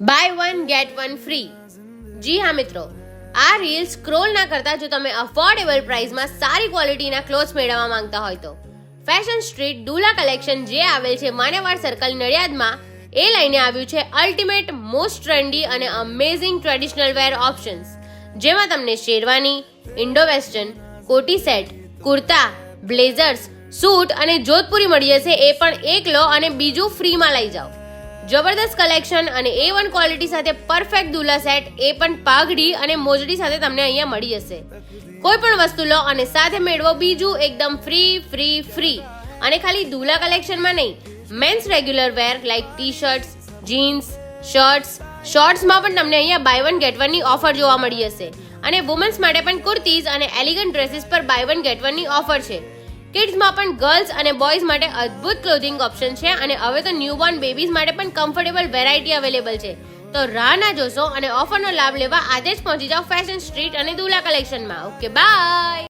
By one get one free. જી હા મિત્રો, આ રીલ સ્ક્રોલ ના કરતા જો તમે અફોર્ડેબલ પ્રાઇસમાં સારી ક્વોલિટીના ક્લોથ્સ મેળવવા માંગતા હોય તો ફેશન સ્ટ્રીટ દુલા કલેક્શન જે આવેલ છે માનેવાડ સર્કલ નડિયાદમાં એ લઈને આવ્યું છે અલ્ટિમેટ મોસ્ટ ટ્રેન્ડી અને અમેઝિંગ ટ્રેડિશનલ વેર ઓપ્શન્સ, જેમાં તમને શેરવાની, ઇન્ડો વેસ્ટર્ન, કોટી સેટ, કુર્તા, બ્લેઝર્સ, સૂટ અને જોધપુરી મળી જશે. એ પણ એક લો અને બીજું ફ્રીમાં લઈ જાઓ. જબરદસ્ત કલેક્શન અને A1 ક્વોલિટી સાથે પરફેક્ટ દુલા સેટ, એ પણ પાઘડી અને મોજડી સાથે તમને અહીંયા મળી જશે. કોઈ પણ વસ્તુ લો અને સાથે મેળવો બીજું એકદમ ફ્રી. અને ખાલી દુલા કલેક્શનમાં નહીં, men's regular wear like T shirts, jeans, shirts, શોર્ટ્સમાં પણ તમને અહીંયા બાય વન ગેટ વનની ઓફર જોવા મળી જશે. અને વુમન્સ માટે પણ કુર્તીઝ અને એલિગન્ટ ડ્રેસીસ પર બાય વન ગેટ વનની ઓફર છે. કિડ્સમાં પણ ગર્લ્સ અને બોયઝ માટે અદ્ભુત ક્લોથિંગ ઓપ્શન છે અને હવે તો ન્યૂબોર્ન બેબીઝ માટે પણ કમ્ફર્ટેબલ વેરાયટી અવેલેબલ છે. તો રાહ ના જોશો અને ઓફરનો લાભ લેવા આજે જ પહોંચી જાઓ ફેશન સ્ટ્રીટ અને દુલા કલેક્શનમાં. Okay, by.